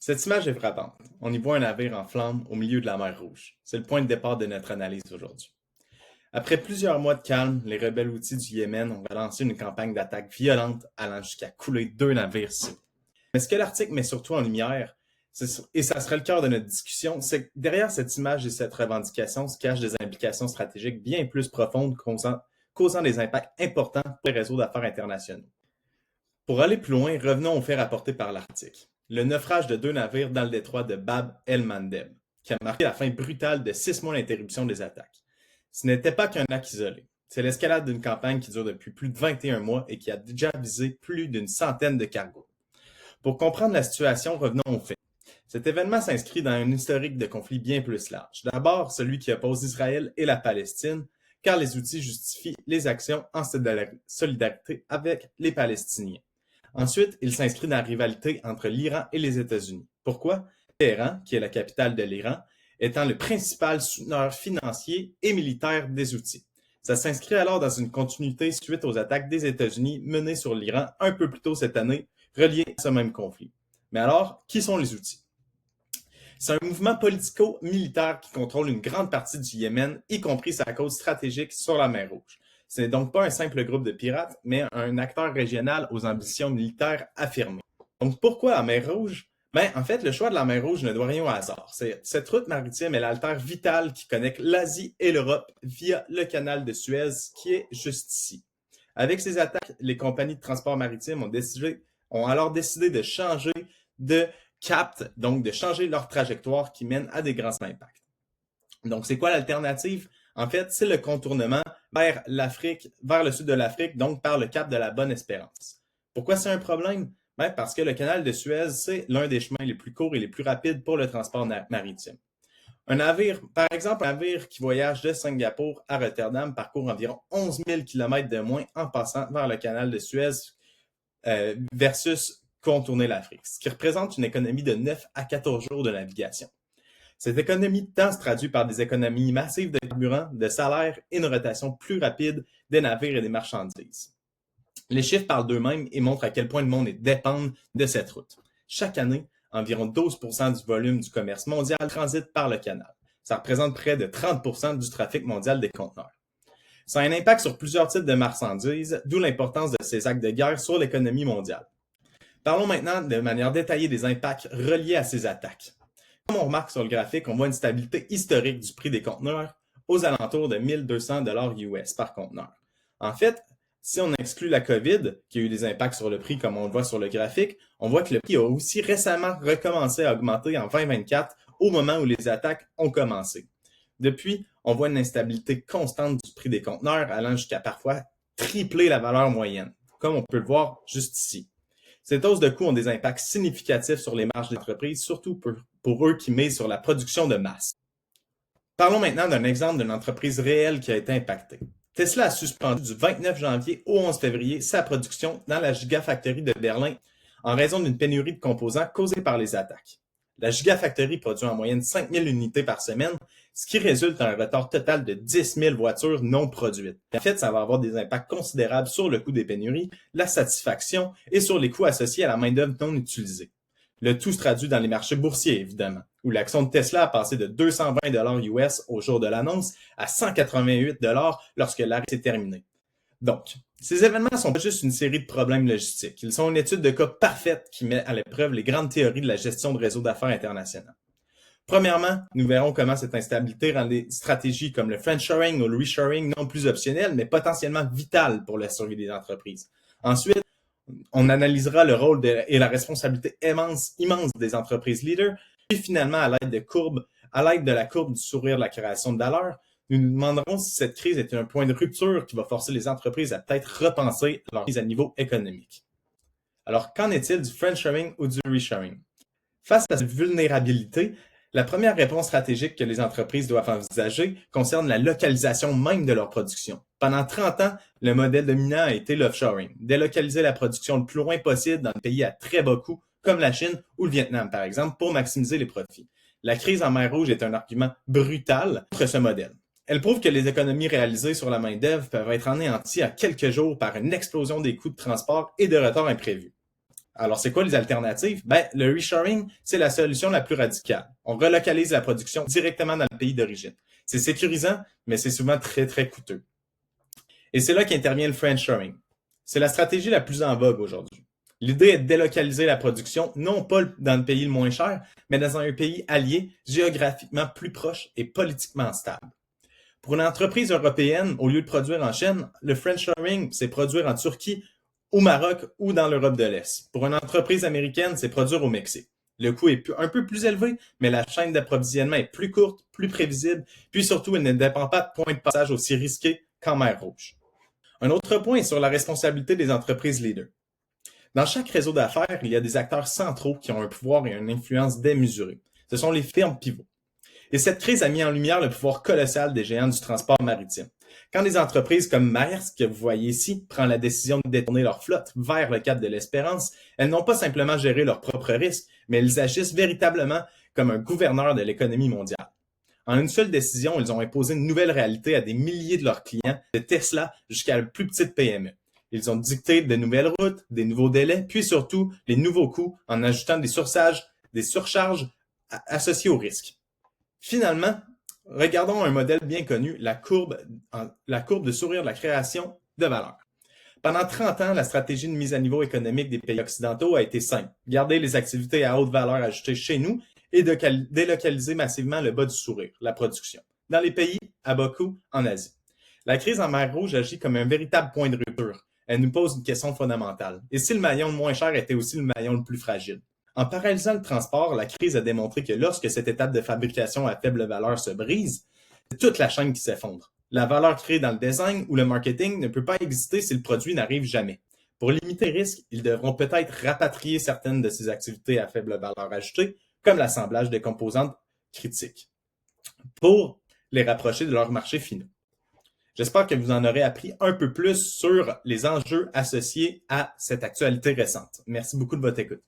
Cette image est frappante. On y voit un navire en flammes au milieu de la mer Rouge. C'est le point de départ de notre analyse aujourd'hui. Après plusieurs mois de calme, les rebelles houthis du Yémen ont lancé une campagne d'attaque violente allant jusqu'à couler 2 navires cibles. Mais ce que l'article met surtout en lumière, et ça serait le cœur de notre discussion, c'est que derrière cette image et cette revendication se cachent des implications stratégiques bien plus profondes causant des impacts importants pour les réseaux d'affaires internationaux. Pour aller plus loin, revenons aux faits rapportés par l'article. Le naufrage de 2 navires dans le détroit de Bab el-Mandeb, qui a marqué la fin brutale de 6 mois d'interruption des attaques. Ce n'était pas qu'un acte isolé. C'est l'escalade d'une campagne qui dure depuis plus de 21 mois et qui a déjà visé plus d'une centaine de cargos. Pour comprendre la situation, revenons aux faits. Cet événement s'inscrit dans un historique de conflits bien plus large. D'abord, celui qui oppose Israël et la Palestine, car les outils justifient les actions en solidarité avec les Palestiniens. Ensuite, il s'inscrit dans la rivalité entre l'Iran et les États-Unis. Pourquoi? Téhéran, qui est la capitale de l'Iran, étant le principal souteneur financier et militaire des outils. Ça s'inscrit alors dans une continuité suite aux attaques des États-Unis menées sur l'Iran un peu plus tôt cette année, reliées à ce même conflit. Mais alors, qui sont les outils? C'est un mouvement politico-militaire qui contrôle une grande partie du Yémen, y compris sa côte stratégique sur la mer Rouge. Ce n'est donc pas un simple groupe de pirates, mais un acteur régional aux ambitions militaires affirmées. Donc pourquoi la mer Rouge? En fait, le choix de la mer Rouge ne doit rien au hasard. Cette route maritime est l'altère vitale qui connecte l'Asie et l'Europe via le canal de Suez qui est juste ici. Avec ces attaques, les compagnies de transport maritime ont alors décidé de changer de cap, donc de changer leur trajectoire qui mène à des grands impacts. Donc c'est quoi l'alternative? En fait, c'est le contournement vers l'Afrique, vers le sud de l'Afrique, donc par le cap de la Bonne-Espérance. Pourquoi c'est un problème? Parce que le canal de Suez, c'est l'un des chemins les plus courts et les plus rapides pour le transport maritime. Un navire, par exemple, un navire qui voyage de Singapour à Rotterdam parcourt environ 11 000 km de moins en passant vers le canal de Suez versus contourner l'Afrique, ce qui représente une économie de 9 à 14 jours de navigation. Cette économie de temps se traduit par des économies massives de carburant, de salaires et une rotation plus rapide des navires et des marchandises. Les chiffres parlent d'eux-mêmes et montrent à quel point le monde est dépendant de cette route. Chaque année, environ 12% du volume du commerce mondial transite par le canal. Ça représente près de 30% du trafic mondial des conteneurs. Ça a un impact sur plusieurs types de marchandises, d'où l'importance de ces actes de guerre sur l'économie mondiale. Parlons maintenant de manière détaillée des impacts reliés à ces attaques. Comme on remarque sur le graphique, on voit une stabilité historique du prix des conteneurs aux alentours de 1200 $ par conteneur. En fait, si on exclut la COVID, qui a eu des impacts sur le prix comme on le voit sur le graphique, on voit que le prix a aussi récemment recommencé à augmenter en 2024 au moment où les attaques ont commencé. Depuis, on voit une instabilité constante du prix des conteneurs allant jusqu'à parfois tripler la valeur moyenne, comme on peut le voir juste ici. Ces hausses de coûts ont des impacts significatifs sur les marges des entreprises, surtout pour eux qui misent sur la production de masse. Parlons maintenant d'un exemple d'une entreprise réelle qui a été impactée. Tesla a suspendu du 29 janvier au 11 février sa production dans la Gigafactory de Berlin en raison d'une pénurie de composants causée par les attaques. La Gigafactory produit en moyenne 5 000 unités par semaine, ce qui résulte en un retard total de 10 000 voitures non produites. En fait, ça va avoir des impacts considérables sur le coût des pénuries, la satisfaction et sur les coûts associés à la main-d'œuvre non utilisée. Le tout se traduit dans les marchés boursiers, évidemment, où l'action de Tesla a passé de 220 $ US au jour de l'annonce à 188 $ lorsque l'arrêt s'est terminé. Donc, ces événements ne sont pas juste une série de problèmes logistiques. Ils sont une étude de cas parfaite qui met à l'épreuve les grandes théories de la gestion de réseaux d'affaires internationaux. Premièrement, nous verrons comment cette instabilité rend des stratégies comme le friendshoring ou le reshoring non plus optionnelles, mais potentiellement vitales pour la survie des entreprises. Ensuite, on analysera le rôle et la responsabilité immense des entreprises leaders. Et finalement, à l'aide de la courbe du sourire de la création de valeur, nous nous demanderons si cette crise est un point de rupture qui va forcer les entreprises à peut-être repenser leur mise à niveau économique. Alors, qu'en est-il du friendshoring ou du reshoring? Face à cette vulnérabilité, la première réponse stratégique que les entreprises doivent envisager concerne la localisation même de leur production. Pendant 30 ans, le modèle dominant a été l'offshoring, délocaliser la production le plus loin possible dans des pays à très bas coût, comme la Chine ou le Vietnam, par exemple, pour maximiser les profits. La crise en mer Rouge est un argument brutal contre ce modèle. Elle prouve que les économies réalisées sur la main-d'œuvre peuvent être anéanties en quelques jours par une explosion des coûts de transport et de retards imprévus. Alors, c'est quoi les alternatives? Le reshoring, c'est la solution la plus radicale. On relocalise la production directement dans le pays d'origine. C'est sécurisant, mais c'est souvent très, très coûteux. Et c'est là qu'intervient le friendshoring. C'est la stratégie la plus en vogue aujourd'hui. L'idée est de délocaliser la production, non pas dans le pays le moins cher, mais dans un pays allié, géographiquement plus proche et politiquement stable. Pour une entreprise européenne, au lieu de produire en Chine, le friendshoring, c'est produire en Turquie, au Maroc ou dans l'Europe de l'Est. Pour une entreprise américaine, c'est produire au Mexique. Le coût est un peu plus élevé, mais la chaîne d'approvisionnement est plus courte, plus prévisible, puis surtout, elle ne dépend pas de points de passage aussi risqués qu'en mer Rouge. Un autre point est sur la responsabilité des entreprises leaders. Dans chaque réseau d'affaires, il y a des acteurs centraux qui ont un pouvoir et une influence démesurée. Ce sont les firmes pivots. Et cette crise a mis en lumière le pouvoir colossal des géants du transport maritime. Quand des entreprises comme Maersk, que vous voyez ici, prennent la décision de détourner leur flotte vers le cap de l'Espérance, elles n'ont pas simplement géré leurs propres risques, mais elles agissent véritablement comme un gouverneur de l'économie mondiale. En une seule décision, ils ont imposé une nouvelle réalité à des milliers de leurs clients, de Tesla jusqu'à la plus petite PME. Ils ont dicté de nouvelles routes, des nouveaux délais, puis surtout les nouveaux coûts en ajoutant des surcharges associées au risque. Finalement, regardons un modèle bien connu, la courbe de sourire de la création de valeur. Pendant 30 ans, la stratégie de mise à niveau économique des pays occidentaux a été simple. Garder les activités à haute valeur ajoutée chez nous et de délocaliser massivement le bas du sourire, la production, dans les pays à bas coût en Asie. La crise en mer Rouge agit comme un véritable point de rupture. Elle nous pose une question fondamentale. Et si le maillon le moins cher était aussi le maillon le plus fragile? En paralysant le transport, la crise a démontré que lorsque cette étape de fabrication à faible valeur se brise, c'est toute la chaîne qui s'effondre. La valeur créée dans le design ou le marketing ne peut pas exister si le produit n'arrive jamais. Pour limiter le risque, ils devront peut-être rapatrier certaines de ces activités à faible valeur ajoutée, comme l'assemblage des composantes critiques, pour les rapprocher de leurs marchés finaux. J'espère que vous en aurez appris un peu plus sur les enjeux associés à cette actualité récente. Merci beaucoup de votre écoute.